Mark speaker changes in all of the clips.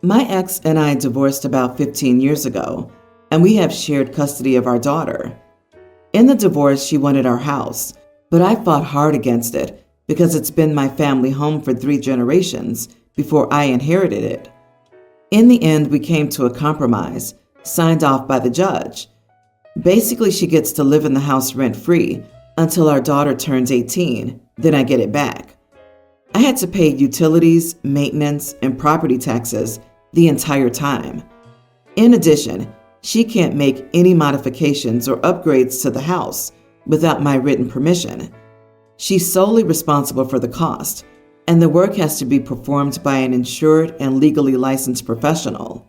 Speaker 1: My ex and I divorced about 15 years ago, and we have shared custody of our daughter. In the divorce, she wanted our house, but I fought hard against it because it's been my family home for 3 generations before I inherited it. In the end, we came to a compromise, signed off by the judge. Basically, she gets to live in the house rent-free until our daughter turns 18, then I get it back. I had to pay utilities, maintenance, and property taxes the entire time. In addition, she can't make any modifications or upgrades to the house without my written permission. She's solely responsible for the cost, and the work has to be performed by an insured and legally licensed professional.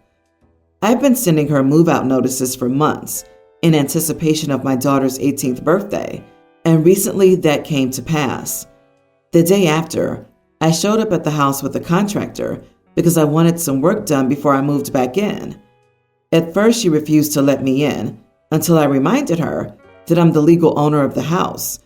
Speaker 1: I've been sending her move-out notices for months in anticipation of my daughter's 18th birthday, and recently that came to pass. The day after, I showed up at the house with a contractor because I wanted some work done before I moved back in. At first, she refused to let me in until I reminded her that I'm the legal owner of the house.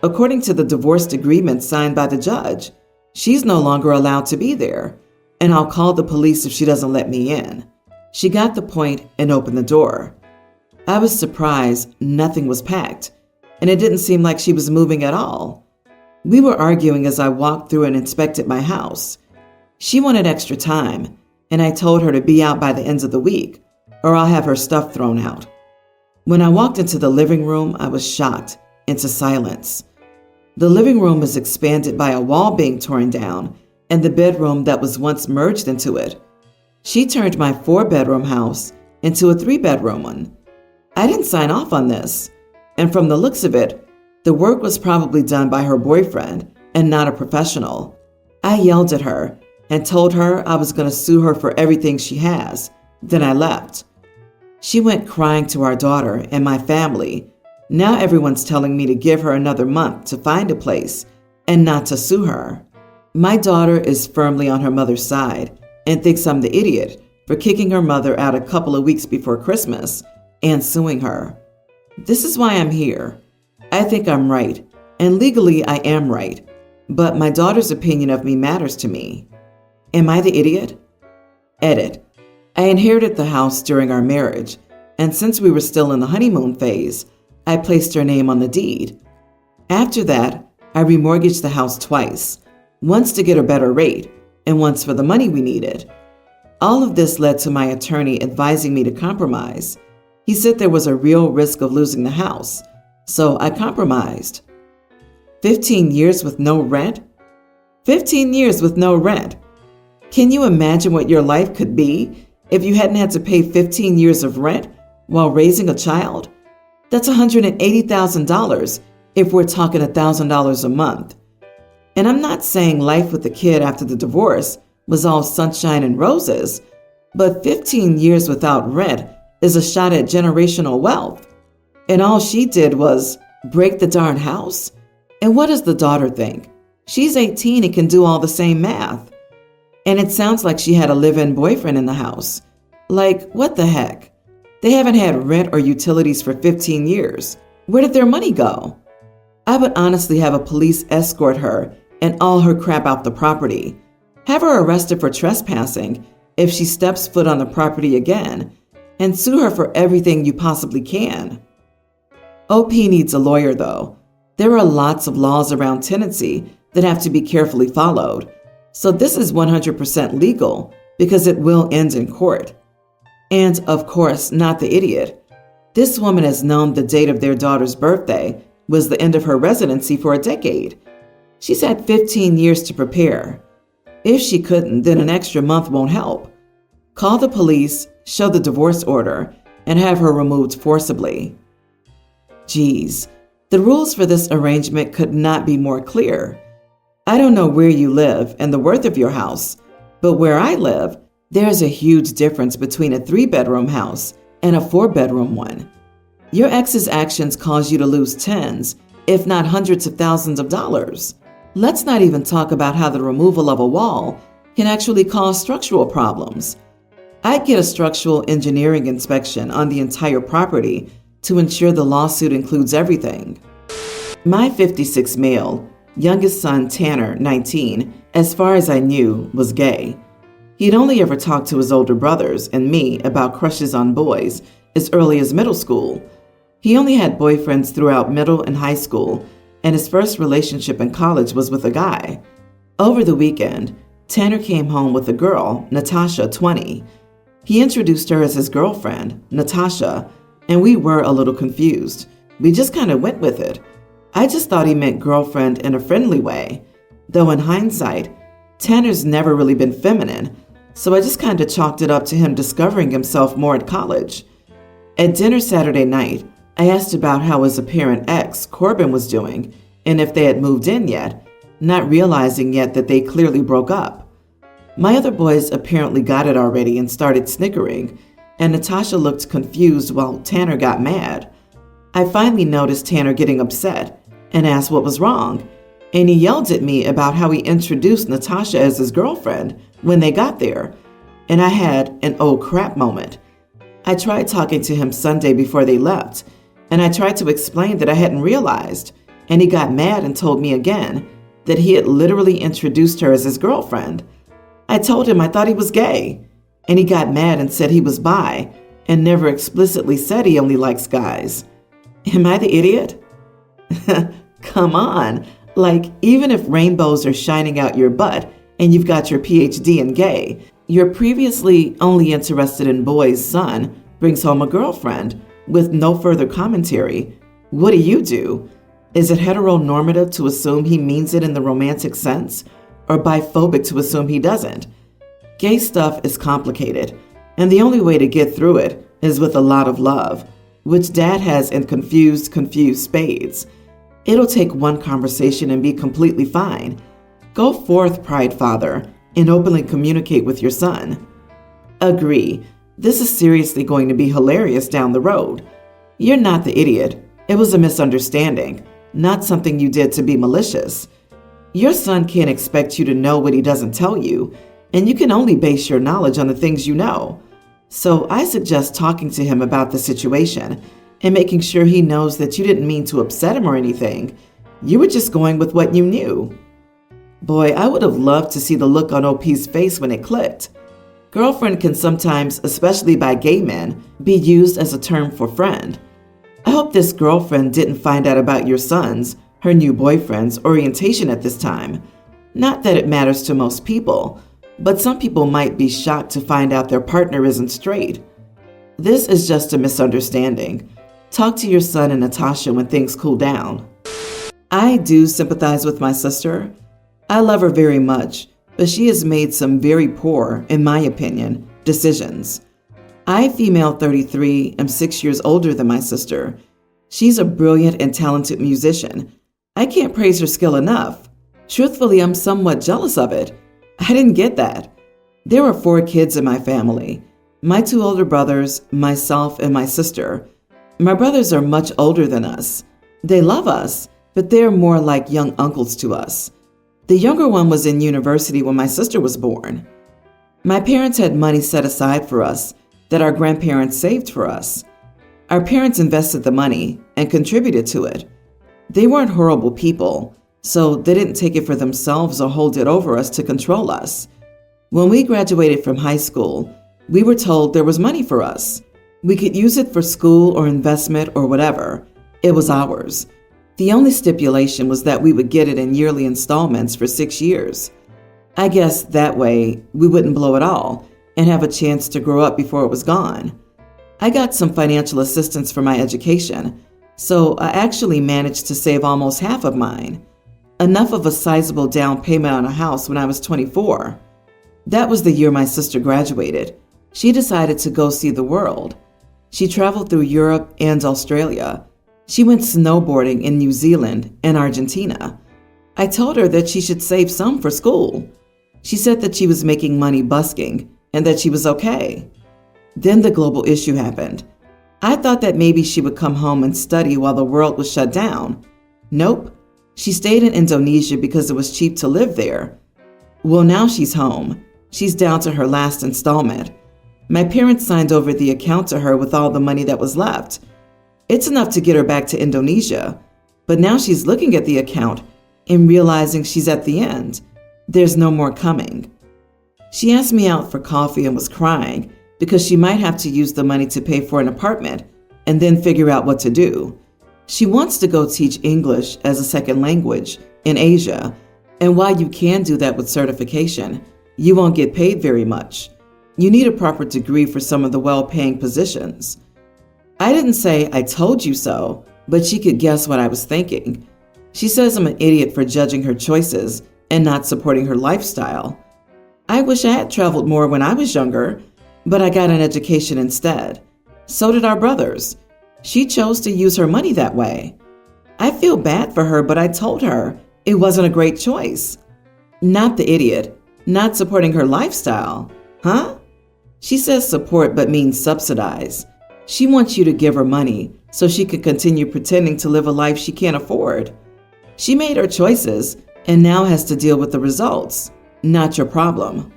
Speaker 1: According to the divorce agreement signed by the judge, she's no longer allowed to be there, and I'll call the police if she doesn't let me in. She got the point and opened the door. I was surprised nothing was packed, and it didn't seem like she was moving at all. We were arguing as I walked through and inspected my house. She wanted extra time, and I told her to be out by the end of the week, or I'll have her stuff thrown out. When I walked into the living room, I was shocked into silence. The living room was expanded by a wall being torn down and the bedroom that was once merged into it. She turned my 4-bedroom house into a 3-bedroom one. I didn't sign off on this, and from the looks of it, the work was probably done by her boyfriend and not a professional. I yelled at her and told her I was going to sue her for everything she has. Then I left. She went crying to our daughter and my family. Now everyone's telling me to give her another month to find a place and not to sue her. My daughter is firmly on her mother's side and thinks I'm the idiot for kicking her mother out a couple of weeks before Christmas and suing her. This is why I'm here. I think I'm right, and legally I am right, but my daughter's opinion of me matters to me. Am I the idiot? Edit. I inherited the house during our marriage, and since we were still in the honeymoon phase, I placed her name on the deed. After that, I remortgaged the house twice, once to get a better rate, and once for the money we needed. All of this led to my attorney advising me to compromise. He said there was a real risk of losing the house, so I compromised. 15 years with no rent? 15 years with no rent. Can you imagine what your life could be if you hadn't had to pay 15 years of rent while raising a child? That's $180,000 if we're talking $1,000 a month. And I'm not saying life with the kid after the divorce was all sunshine and roses, but 15 years without rent is a shot at generational wealth. And all she did was break the darn house? And what does the daughter think? She's 18 and can do all the same math. And it sounds like she had a live-in boyfriend in the house. Like, what the heck? They haven't had rent or utilities for 15 years. Where did their money go? I would honestly have a police escort her and all her crap out the property. Have her arrested for trespassing if she steps foot on the property again, and sue her for everything you possibly can. OP needs a lawyer, though. There are lots of laws around tenancy that have to be carefully followed. So this is 100% legal because it will end in court. And, of course, not the idiot. This woman has known the date of their daughter's birthday was the end of her residency for a decade. She's had 15 years to prepare. If she couldn't, then an extra month won't help. Call the police, show the divorce order, and have her removed forcibly. Geez, the rules for this arrangement could not be more clear. I don't know where you live and the worth of your house, but where I live, there's a huge difference between a 3-bedroom house and a 4-bedroom one. Your ex's actions cause you to lose tens, if not hundreds of thousands of dollars. Let's not even talk about how the removal of a wall can actually cause structural problems. I'd get a structural engineering inspection on the entire property to ensure the lawsuit includes everything. My 56 male, youngest son Tanner, 19, as far as I knew, was gay. He'd only ever talked to his older brothers and me about crushes on boys as early as middle school. He only had boyfriends throughout middle and high school, and his first relationship in college was with a guy. Over the weekend, Tanner came home with a girl, Natasha, 20. He introduced her as his girlfriend, Natasha, and we were a little confused. We just kind of went with it. I just thought he meant girlfriend in a friendly way, though in hindsight, Tanner's never really been feminine, so I just kind of chalked it up to him discovering himself more at college. At dinner Saturday night, I asked about how his apparent ex, Corbin, was doing and if they had moved in yet, not realizing yet that they clearly broke up. My other boys apparently got it already and started snickering, and Natasha looked confused while Tanner got mad. I finally noticed Tanner getting upset and asked what was wrong, and he yelled at me about how he introduced Natasha as his girlfriend when they got there, and I had an oh crap moment. I tried talking to him Sunday before they left, and I tried to explain that I hadn't realized, and he got mad and told me again that he had literally introduced her as his girlfriend. I told him I thought he was gay, and he got mad and said he was bi and never explicitly said he only likes guys. Am I the idiot? Come on. Like, even if rainbows are shining out your butt and you've got your PhD in gay, your previously only interested in boys' son brings home a girlfriend with no further commentary. What do? Is it heteronormative to assume he means it in the romantic sense, or biphobic to assume he doesn't? Gay stuff is complicated, and the only way to get through it is with a lot of love, which Dad has in confused spades. It'll take one conversation and be completely fine. Go forth, Pride Father, and openly communicate with your son. Agree. This is seriously going to be hilarious down the road. You're not the idiot. It was a misunderstanding, not something you did to be malicious. Your son can't expect you to know what he doesn't tell you, and you can only base your knowledge on the things you know. So I suggest talking to him about the situation and making sure he knows that you didn't mean to upset him or anything. You were just going with what you knew. Boy, I would have loved to see the look on OP's face when it clicked. Girlfriend can sometimes, especially by gay men, be used as a term for friend. I hope this girlfriend didn't find out about your son's, her new boyfriend's, orientation at this time. Not that it matters to most people, but some people might be shocked to find out their partner isn't straight. This is just a misunderstanding. Talk to your son and Natasha when things cool down. I do sympathize with my sister. I love her very much, but she has made some very poor, in my opinion, decisions. I, female 33, am 6 years older than my sister. She's a brilliant and talented musician. I can't praise her skill enough. Truthfully, I'm somewhat jealous of it. I didn't get that. There are 4 kids in my family. My 2 older brothers, myself, and my sister. My brothers are much older than us. They love us, but they're more like young uncles to us. The younger one was in university when my sister was born. My parents had money set aside for us that our grandparents saved for us. Our parents invested the money and contributed to it. They weren't horrible people, so they didn't take it for themselves or hold it over us to control us. When we graduated from high school, we were told there was money for us. We could use it for school or investment or whatever. It was ours. The only stipulation was that we would get it in yearly installments for 6 years. I guess that way we wouldn't blow it all and have a chance to grow up before it was gone. I got some financial assistance for my education, so I actually managed to save almost half of mine, enough of a sizable down payment on a house when I was 24. That was the year my sister graduated. She decided to go see the world. She traveled through Europe and Australia. She went snowboarding in New Zealand and Argentina. I told her that she should save some for school. She said that she was making money busking and that she was okay. Then the global issue happened. I thought that maybe she would come home and study while the world was shut down. Nope. She stayed in Indonesia because it was cheap to live there. Well, now she's home. She's down to her last installment. My parents signed over the account to her with all the money that was left. It's enough to get her back to Indonesia, but now she's looking at the account and realizing she's at the end. There's no more coming. She asked me out for coffee and was crying because she might have to use the money to pay for an apartment and then figure out what to do. She wants to go teach English as a second language in Asia, and while you can do that with certification, you won't get paid very much. You need a proper degree for some of the well-paying positions. I didn't say I told you so, but she could guess what I was thinking. She says I'm an idiot for judging her choices and not supporting her lifestyle. I wish I had traveled more when I was younger, but I got an education instead. So did our brothers. She chose to use her money that way. I feel bad for her, but I told her it wasn't a great choice. Not the idiot, not supporting her lifestyle. Huh? She says support but means subsidize. She wants you to give her money so she can continue pretending to live a life she can't afford. She made her choices and now has to deal with the results. Not your problem.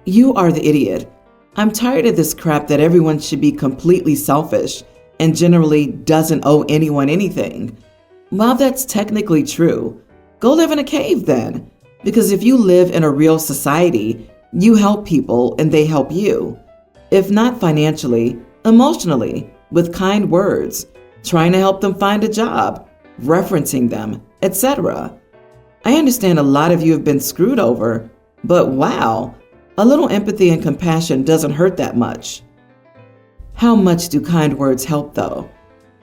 Speaker 1: You are the idiot. I'm tired of this crap that everyone should be completely selfish and generally doesn't owe anyone anything. While that's technically true, go live in a cave then. Because if you live in a real society, you help people and they help you. If not financially, emotionally, with kind words, trying to help them find a job, referencing them, etc. I understand a lot of you have been screwed over, but wow, a little empathy and compassion doesn't hurt that much. How much do kind words help though?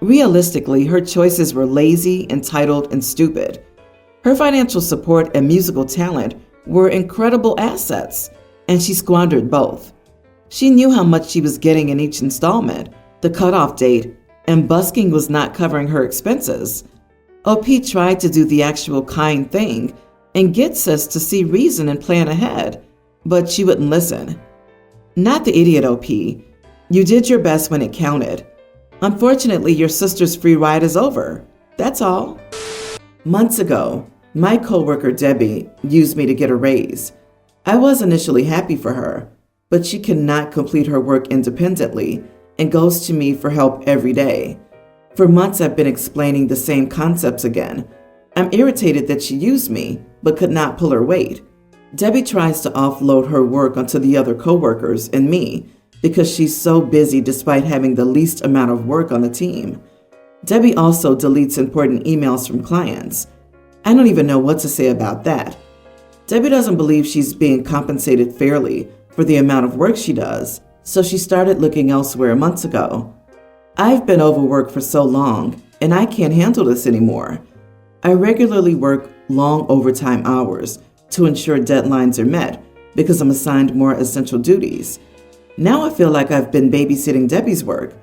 Speaker 1: Realistically, her choices were lazy, entitled, and stupid. Her financial support and musical talent were incredible assets, and she squandered both. She knew how much she was getting in each installment, the cutoff date, and busking was not covering her expenses. OP tried to do the actual kind thing and gets us to see reason and plan ahead, but she wouldn't listen. Not the idiot, OP. You did your best when it counted. Unfortunately, your sister's free ride is over. That's all. Months ago, my coworker Debbie used me to get a raise. I was initially happy for her, but she cannot complete her work independently and goes to me for help every day. For months, I've been explaining the same concepts again. I'm irritated that she used me, but could not pull her weight. Debbie tries to offload her work onto the other coworkers and me because she's so busy despite having the least amount of work on the team. Debbie also deletes important emails from clients. I don't even know what to say about that. Debbie doesn't believe she's being compensated fairly for the amount of work she does, so she started looking elsewhere months ago. I've been overworked for so long, and I can't handle this anymore. I regularly work long overtime hours to ensure deadlines are met because I'm assigned more essential duties. Now I feel like I've been babysitting Debbie's work.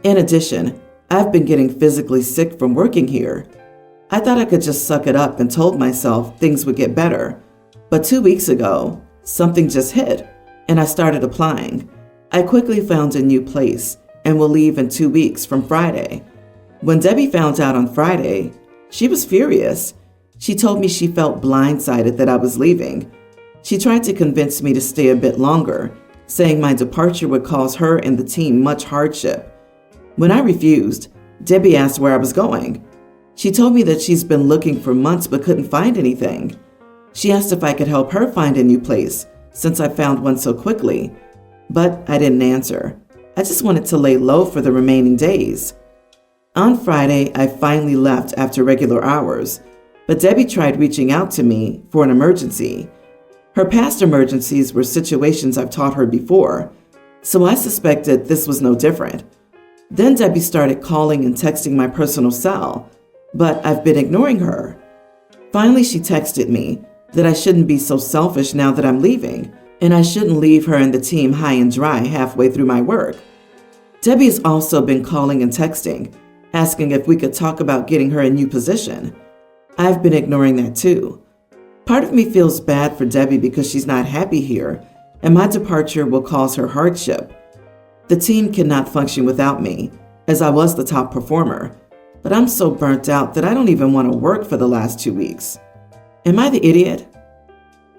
Speaker 1: In addition, I've been getting physically sick from working here. I thought I could just suck it up and told myself things would get better. But 2 weeks ago, something just hit, and I started applying. I quickly found a new place and will leave in 2 weeks from Friday. When Debbie found out on Friday, she was furious. She told me she felt blindsided that I was leaving. She tried to convince me to stay a bit longer, saying my departure would cause her and the team much hardship. When I refused, Debbie asked where I was going. She told me that she's been looking for months but couldn't find anything. She asked if I could help her find a new place since I found one so quickly, but I didn't answer. I just wanted to lay low for the remaining days. On Friday, I finally left after regular hours, but Debbie tried reaching out to me for an emergency. Her past emergencies were situations I've taught her before, so I suspected this was no different. Then Debbie started calling and texting my personal cell, but I've been ignoring her. Finally, she texted me that I shouldn't be so selfish now that I'm leaving, and I shouldn't leave her and the team high and dry halfway through my work. Debbie has also been calling and texting, asking if we could talk about getting her a new position. I've been ignoring that too. Part of me feels bad for Debbie because she's not happy here, and my departure will cause her hardship. The team cannot function without me, as I was the top performer, but I'm so burnt out that I don't even want to work for the last 2 weeks. Am I the idiot?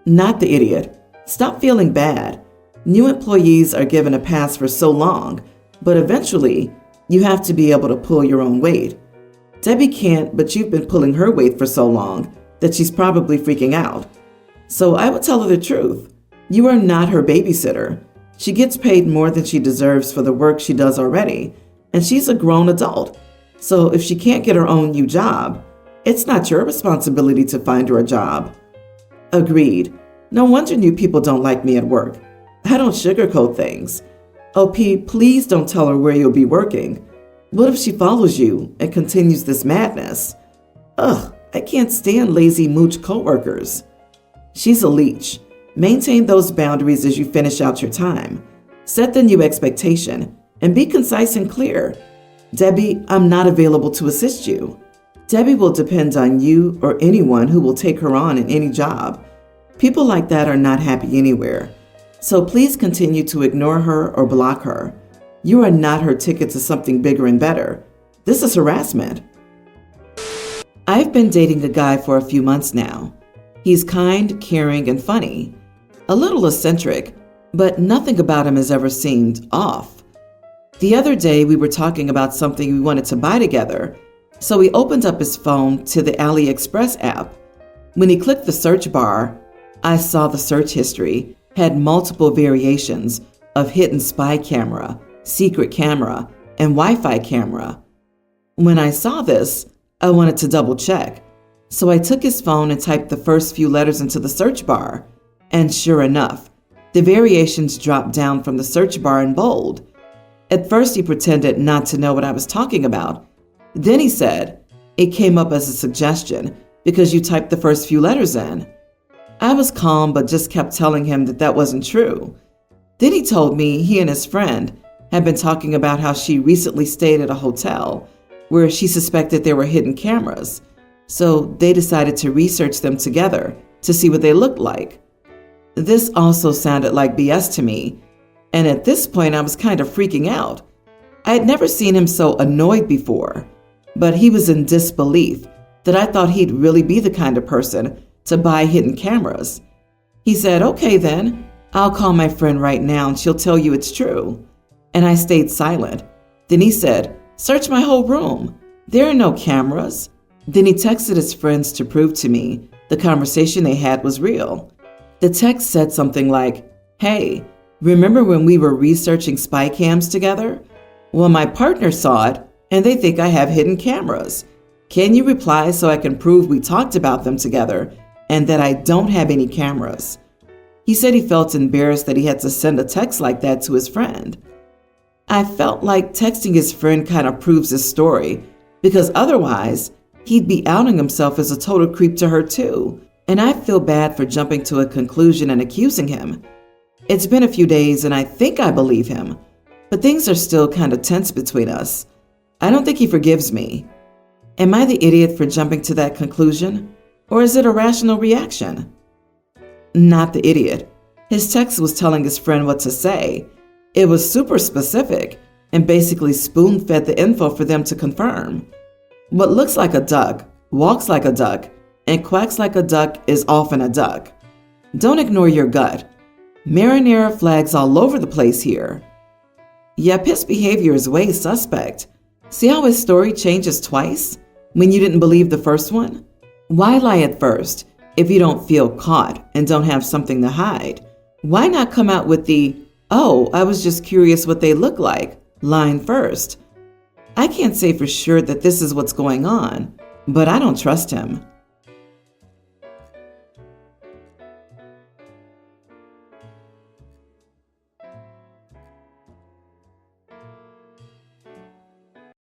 Speaker 1: Not the idiot. Stop feeling bad. New employees are given a pass for so long, but eventually, you have to be able to pull your own weight. Debbie can't, but you've been pulling her weight for so long that she's probably freaking out. So I would tell her the truth. You are not her babysitter. She gets paid more than she deserves for the work she does already, and she's a grown adult. So if she can't get her own new job, it's not your responsibility to find her a job. Agreed. No wonder new people don't like me at work. I don't sugarcoat things. OP, please don't tell her where you'll be working. What if she follows you and continues this madness? Ugh, I can't stand lazy mooch coworkers. She's a leech. Maintain those boundaries as you finish out your time. Set the new expectation and be concise and clear. Debbie, I'm not available to assist you. Debbie will depend on you or anyone who will take her on in any job. People like that are not happy anywhere. So please continue to ignore her or block her. You are not her ticket to something bigger and better. This is harassment. I've been dating a guy for a few months now. He's kind, caring, and funny. A little eccentric, but nothing about him has ever seemed off. The other day, we were talking about something we wanted to buy together, so he opened up his phone to the AliExpress app. When he clicked the search bar, I saw the search history had multiple variations of hidden spy camera, secret camera, and Wi-Fi camera. When I saw this, I wanted to double check, so I took his phone and typed the first few letters into the search bar, and sure enough, the variations dropped down from the search bar in bold. At first, he pretended not to know what I was talking about. Then he said, "It came up as a suggestion because you typed the first few letters in." I was calm but just kept telling him that wasn't true. Then he told me he and his friend had been talking about how she recently stayed at a hotel where she suspected there were hidden cameras. So they decided to research them together to see what they looked like. This also sounded like BS to me, and at this point I was kind of freaking out. I had never seen him so annoyed before, but he was in disbelief that I thought he'd really be the kind of person to buy hidden cameras. He said, "Okay then, I'll call my friend right now and she'll tell you it's true." And I stayed silent. Then he said, "Search my whole room. There are no cameras." Then he texted his friends to prove to me the conversation they had was real. The text said something like, "Hey, remember when we were researching spy cams together? Well, my partner saw it and they think I have hidden cameras. Can you reply so I can prove we talked about them together and that I don't have any cameras?" He said he felt embarrassed that he had to send a text like that to his friend. I felt like texting his friend kind of proves his story, because otherwise he'd be outing himself as a total creep to her too, and I feel bad for jumping to a conclusion and accusing him. It's been a few days and I think I believe him, but things are still kind of tense between us. I don't think he forgives me. Am I the idiot for jumping to that conclusion? Or is it a rational reaction? Not the idiot. His text was telling his friend what to say. It was super specific and basically spoon-fed the info for them to confirm. What looks like a duck, walks like a duck, and quacks like a duck is often a duck. Don't ignore your gut. Marinara flags all over the place here. Yep, his behavior is way suspect. See how his story changes twice when you didn't believe the first one? Why lie at first if you don't feel caught and don't have something to hide? Why not come out with the, "Oh, I was just curious what they look like" line first? I can't say for sure that this is what's going on, but I don't trust him.